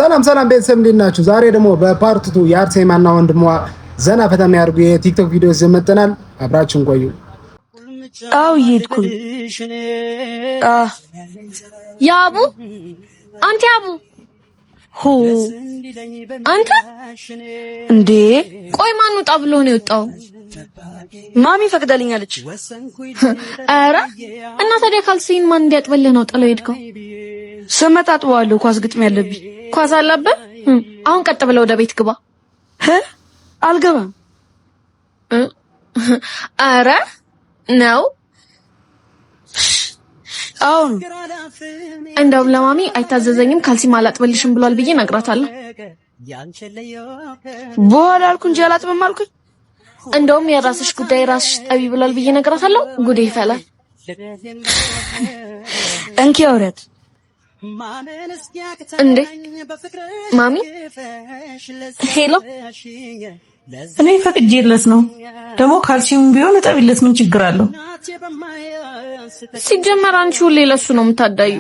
ሰላም ቤተሰብ እንዴት ናችሁ? ዛሬ ደግሞ በፓርት 2 የአርሴማና ወንድሟ ዘና ፈታ የሚያደርጉ የቲክቶክ ቪዲዮዎች ዘመተናል። አብራችሁን ቆዩ። ይሄድኩ ያቡ አንተ ያቡ አንተ እንዴ ቆይ ማን ወጣ ብሎ ነው የወጣው? ማሚ ፈቅዳልኛለች። አረ እና ታዲያ ካልሲን ማን እንዲያጥበልህ ነው ጥለው ሄድከው? ስመጣ አጥበዋለሁ። ኳስ ግጥም ያለብኝ ኳስ አለብህ። አሁን ቀጥ ብለው ወደ ቤት ግባ። አልገባም። አረ ነው አሁን እንደው ለማሚ አይታዘዘኝም ካልሲም አላጥበልሽም ብሏል ብዬ ነግራታለሁ። በኋላ አልኩ እንጂ አላጥበም አልኩኝ። እንደውም የራስሽ ጉዳይ ራስሽ ጠቢ ብሏል ብዬ ነግራታለሁ። ጉዴ ይፈላል። እንኪ አውረት እንዴ ማሚ ሄሎ እኔ ፈቅጄለት ነው። ደግሞ ካልሲም ቢሆን እጠቢለት ምን ችግር አለው? ሲጀመር አንቺ ሁሌ ለሱ ነው የምታዳዩ።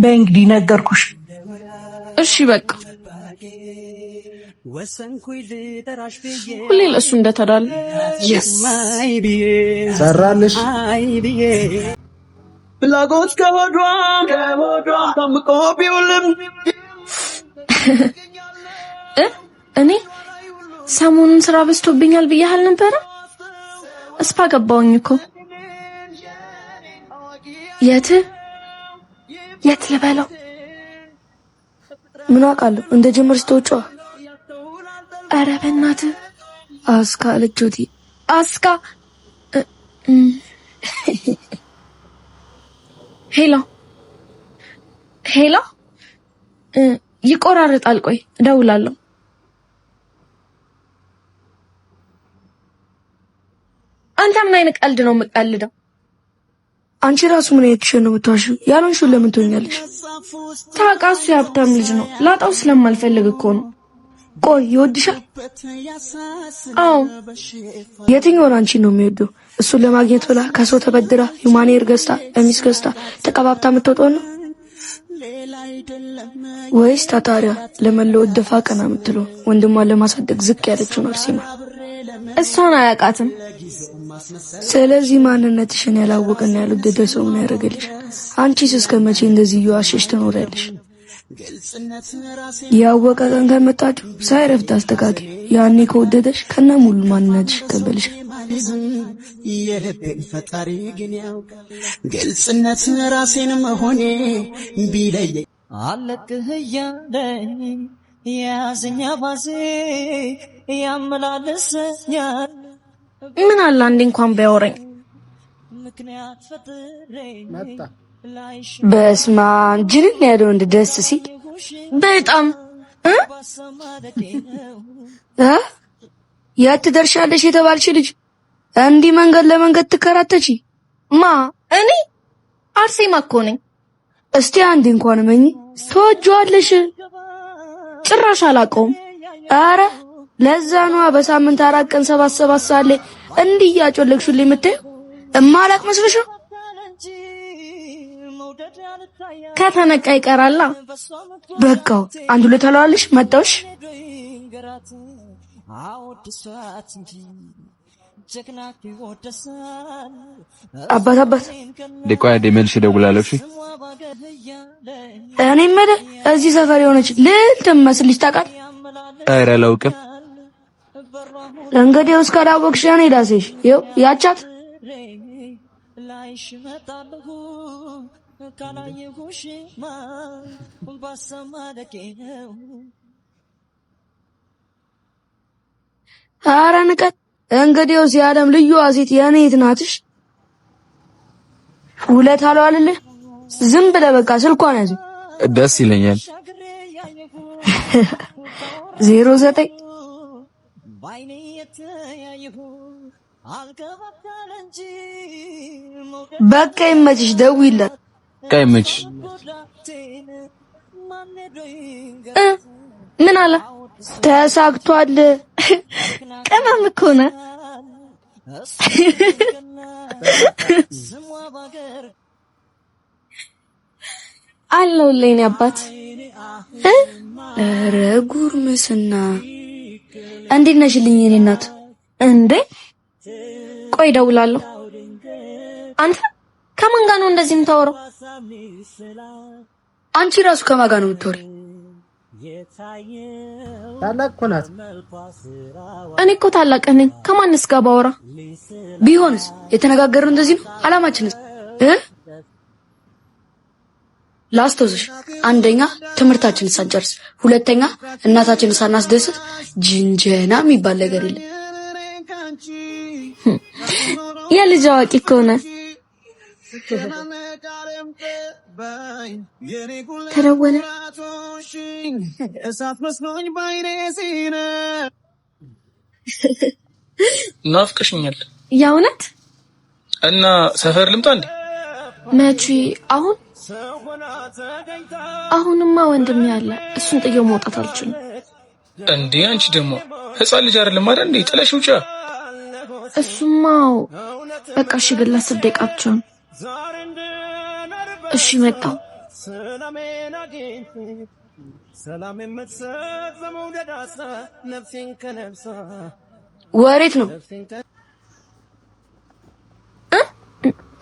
በእንግዲህ ነገርኩሽ። እሺ በቃ ሁሌ ለሱ እንደተዳለ ሰራልሽ ፍላጎት ከወዷ ታምቆ ቢውልም እኔ ሰሞኑን ስራ በዝቶብኛል ብያለሁ ነበር። እስፓ ገባሁኝ እኮ። የት ልበለው? ምን አውቃለሁ እንደ ጀመር ስትወጪ። ኧረ በእናትህ አስካ ልጆቲ አስካ ሄሎ ይቆራረጣል። ቆይ እደውላለሁ። አንተ ምን አይነት ቀልድ ነው የምትቀልደው? አንቺ ራሱ ምን አይነት ነው የምትዋሽው? ያልሆንሽውን ለምን ትሆኛለሽ? ታውቃሱ የሀብታም ልጅ ነው። ላጣው ስለማልፈልግ እኮ ነው። ቆይ ይወድሻል? አዎ። የትኛውን አንቺ ነው የሚወደው? እሱን ለማግኘት ብላ ከሰው ተበድራ ዩማኔር ገዝታ ለሚስ ገዝታ ተቀባብታ የምትወጣው ነው ወይስ ታታሪያ ለመለወጥ ደፋ ቀና የምትለው ወንድሟን ለማሳደግ ዝቅ ያለችው አርሴማ? እሷን አያውቃትም። ስለዚህ ማንነትሽን ያላወቀና ያልወደደ ሰው ምን ያደርግልሽ? አንቺስ እስከመቼ እንደዚህ እየዋሸሽ ትኖሪያለሽ? ያወቀ ቀን ከመጣችሁ ሳይረፍድ አስተካክል። ያኔ ከወደደሽ ከነ ሙሉ ማንነትሽ ይቀበልሻል። የልቤን ፈጣሪ ግን ያውቃል። ግልጽነት ራሴን መሆኔ ቢለይ አለቅህ እያለኝ ያዘኛ ባዜ ያመላለሰኛል። ምን አለ አንዴ እንኳን ቢያወራኝ። በስማ ጅንን ያለው እንደ ደስ ሲል በጣም የት ትደርሻለሽ የተባልሽ ልጅ እንዲህ መንገድ ለመንገድ ትከራተቺ? ማ እኔ አርሴማ እኮ ነኝ። እስቲ አንዴ እንኳን መኝ ተወጇለሽ? ጭራሽ አላውቀውም። አረ ለዛ ነው በሳምንት 4 ቀን 7 ሰዓት ላይ እንዲህ ያጮለክሽልኝ የምትይው። እማላቅ መስልሽ ነው? ከተነቃ ይቀራላ። በቃው አንዱ ለተላልሽ መጣውሽ። አባት ደቋያ ደመልሽ ደውላለሁ። እሺ እኔ መደ እዚህ ሰፈር የሆነች ልዕልት መስልሽ ታውቃለህ? ኧረ አላውቅም። እንግዲህ እስካላወቅሽ እኔ ዳሴሽ ይኸው ያቻት ኧረ ንቀት። እንግዲህ የዓለም ልዩ ሴት የኔ ናትሽ። ሁለት አለዋልልህ ዝም ብለህ በቃ ስልኳን ያዝ። ደስ ይለኛል። 09 በቃ ይመችሽ፣ ደውይለት። ቀይመች ምን አለ? ተሳክቷል። ቅመም እኮ ነህ። አለሁልኝ አባት ኧረ ጉርምስና እንዴት ነሽልኝ የኔ እናት እንዴ ቆይ ደውላለሁ አንተ ከማን ጋር ነው እንደዚህ የምታወራው አንቺ ራሱ ከማን ጋር ነው የምትወሪ ታላቅ ኮናት እኔ እኮ ታላቅ ነኝ ከማንስ ጋር ባወራ ቢሆንስ የተነጋገረው እንደዚህ ነው አላማችንስ ላስቶዝሽ አንደኛ ትምህርታችንን ሳንጨርስ ሁለተኛ እናታችንን ሳናስደስት ጅንጀና የሚባል ነገር የለም የልጅ አዋቂ ከሆነ ተደወለ ናፍቀሽኛል የእውነት እና ሰፈር ልምጣ እንዴ መቼ አሁንማ ወንድም ያለ እሱን ጥዬው መውጣት አልችልም እንዴ አንቺ ደግሞ ህፃን ልጅ አይደለም አይደል እንዴ ጥለሽ ውጪ እሱማ በቃ እሺ ግን ለ10 ደቂቃ ብቻ እሺ መጣሁ ወሬት ነው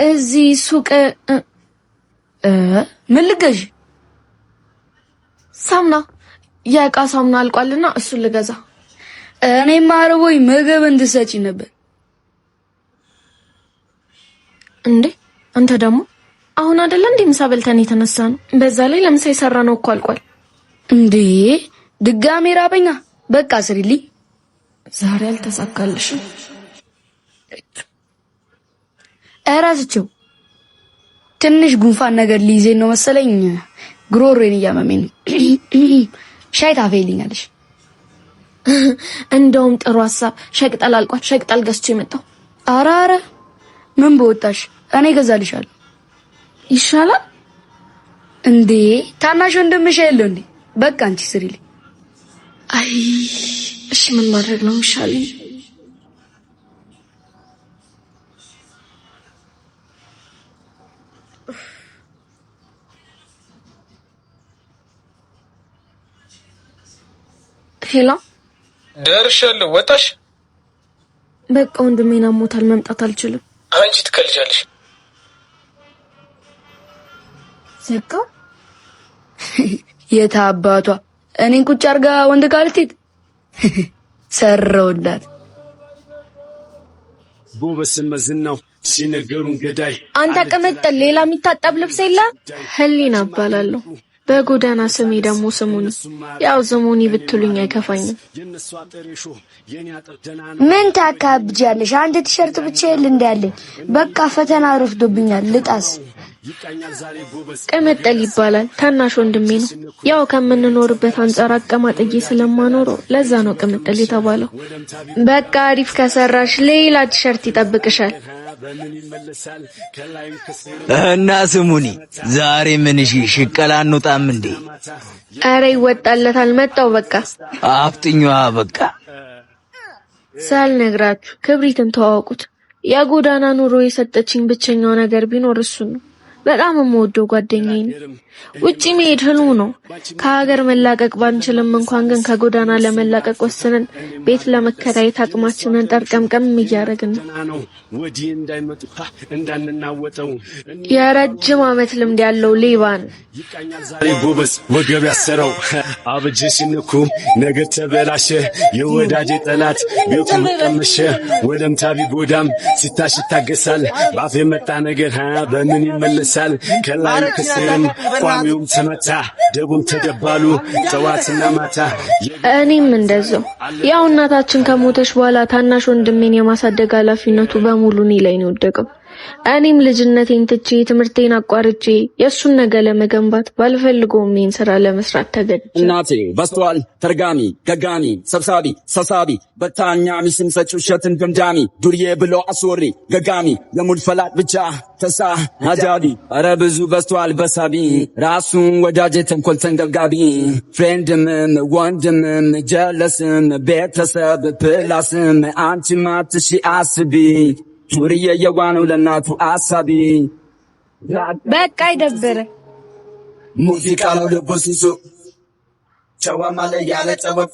እዚህ ሱቅ ምን ልገዥ ሳሙና የእቃ ሳሙና አልቋልና እሱን ልገዛ እኔማ አርቦኝ ምግብ እንድሰጪ ነበር እንዴ አንተ ደግሞ አሁን አይደለ እንዴ ምሳ በልተን የተነሳነው በዛ ላይ ለምሳ የሰራነው እኮ አልቋል እንዴ ድጋሜ ራበኛ በቃ ስሪልኝ ዛሬ አልተሳካልሽም እራስቸው ትንሽ ጉንፋን ነገር ሊይዘኝ ነው መሰለኝ ግሮሮዬን እያመመኝ ሻይ ታፈይልኛለሽ እንደውም ጥሩ ሐሳብ ሸቅጠል አልቋል ሸቅጠል ገዝቼ መጣሁ አራረ ምን በወጣሽ እኔ ገዛልሻለሁ ይሻላል እንዴ ታናሽ ወንድምሽ የለው እንዴ በቃ አንቺ ስሪልኝ አይ እሺ ምን ማድረግ ነው የሚሻለኝ ሄሎ ደርሻለሁ ወጣሽ በቃ ወንድሜን አሞታል መምጣት አልችልም አንቺ ትከልጃለሽ ዘጋ የታባቷ እኔን ቁጭ አርጋ ወንድ ጋር ልትሄድ ሰራውላት ቦበስም መዝናው ሲነገሩን ገዳይ አንተ ቅምጥል ሌላ የሚታጠብ ልብስ የለ ህሊና እባላለሁ በጎዳና ስሜ ደግሞ ስሙኒ ያው ስሙኒ ብትሉኝ አይከፋኝም ምን ታካብጃለሽ አንድ ቲሸርት ብቻ ይል እንዳለኝ በቃ ፈተና ረፍዶብኛል ልጣስ ቅምጥል ይባላል ታናሽ ወንድሜ ነው ያው ከምንኖርበት አንፃር አቀማጥዬ ስለማኖረው ለዛ ነው ቅምጥል የተባለው በቃ አሪፍ ከሰራሽ ሌላ ቲሸርት ይጠብቅሻል እና ስሙኒ ዛሬ ምን ሽቀላ እንውጣም እንዴ አሬ ይወጣለታል መጣው በቃ አፍጥኛዋ በቃ ሳልነግራችሁ ክብሪትን ተዋወቁት የጎዳና ኑሮ የሰጠችኝ ብቸኛው ነገር ቢኖር እሱ ነው በጣም የምወደው ጓደኛዬ ነው ውጪ መሄድ ህልሙ ነው ከሀገር መላቀቅ ባንችልም እንኳን ግን ከጎዳና ለመላቀቅ ወስነን ቤት ለመከራየት አቅማችንን ጠርቀምቀም እያደረግን ነው የረጅም ዓመት ልምድ ያለው ሌባ ነው ጎበዝ ወገብ ያሰረው አብጀሽ ንኩ ነገር ተበላሸ የወዳጄ ጠላት ቤቱ መቀመሸ ወለምታቢ ጎዳም ሲታሽ ይታገሳል ባፍ የመጣ ነገር በምን ይመለሳል ከላይ ከስም ቋሚውም ተመታ ደቡም ተደባሉ ጠዋትና ማታ እኔም እንደዛው ያው እናታችን ከሞተች በኋላ ታናሽ ወንድሜን የማሳደግ ኃላፊነቱ በሙሉ እኔ ላይ ነው የወደቀው እኔም ልጅነቴን ትቼ ትምህርቴን አቋርጬ የሱን ነገር ለመገንባት ባልፈልገውም ይሄን ስራ ለመስራት ተገደድኩ እናቴ በስተዋል ተርጋሚ ገጋሚ ሰብሳቢ በታኛ ሚስም ሰጪው ሸትን ገምዳሚ ዱርዬ ብሎ አስወሪ ገጋሚ የሙድ ፈላጥ ብቻ ተሳ አጃቢ አረ ብዙ በስተዋል በሳቢ ራሱን ወዳጄ ተንኮል ተንገብጋቢ ፍሬንድም ወንድምም ጀለስም ቤተሰብ ፕላስም አንቺ ማትሺ አስቢ ዱርዬ የዋነው ለናቱ አሳቢ በቃ ይደብረ ሙዚቃ ነው ልቦ ሲሱ ጨዋማ ላይ ያለ ጨወቅ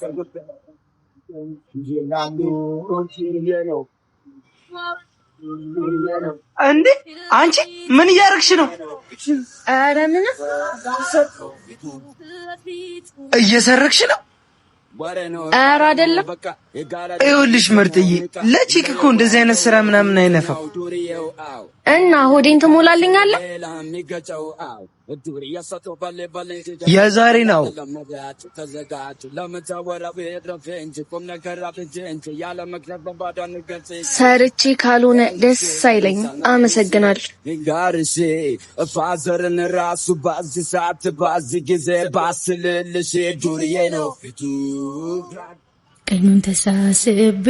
እንዴ አንቺ ምን እያደረግሽ ነው? ኧረ ምን እየሰረቅሽ ነው? ኧረ አይደለም። ይኸውልሽ ምርጥዬ ለቺክ እኮ እንደዚህ አይነት ስራ ምናምን አይነፋም። እና ሆዴን ትሞላልኛለህ? የዛሬ ነው። ሰርቼ ካልሆነ ደስ አይለኝም። አመሰግናለሁ። ፋዘርን ራሱ ባዚ ሰዓት ባዚ ጊዜ ባስልልሽ ዱርዬ ነው ቀኑን ተሳስቤ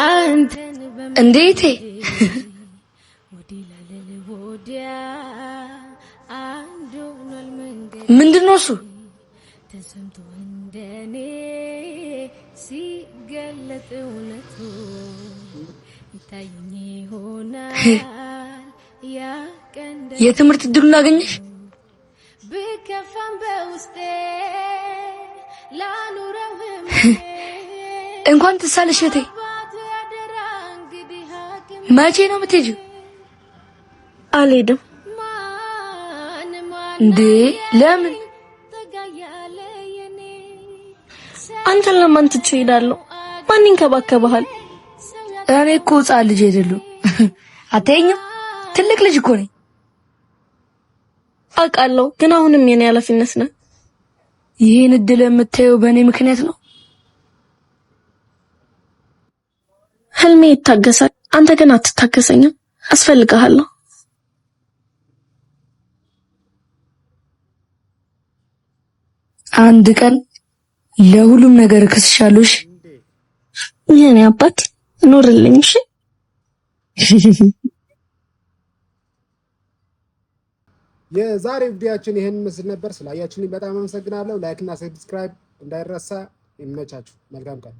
አንተን እንዴቴ ምንድነው እሱ? ተሰምቶ እንደኔ ሲገለጥ እውነቱ ይታየኝ ይሆናል ያ ቀን የትምህርት እድሉን አገኘሽ? ብከፋም በውስጤ ላኑረው እንኳን ትሳለሽ እቴ። መቼ ነው የምትሄጂው? አልሄድም። እንዴ ለምን? አንተን ለማን ትቼ እሄዳለሁ? ማን ይንከባከብሃል? እኔ እኮ ሕፃን ልጅ አይደለሁ። አትይኝም? ትልቅ ልጅ እኮ ነኝ። አውቃለሁ፣ ግን አሁንም የኔ ኃላፊነት ነው። ይሄን እድል የምታየው በእኔ ምክንያት ነው። ህልሜ ይታገሳል፣ አንተ ግን አትታገሰኝም። አስፈልግሃለሁ። አንድ ቀን ለሁሉም ነገር እከስሻለሁ። እሺ የኔ አባት ኑርልኝ። እሺ የዛሬ ቪዲዮአችን ይሄን መስል ነበር። ስላያችሁልኝ በጣም አመሰግናለሁ። ላይክ እና ሰብስክራይብ እንዳይረሳ። ይመቻችሁ። መልካም ቀን።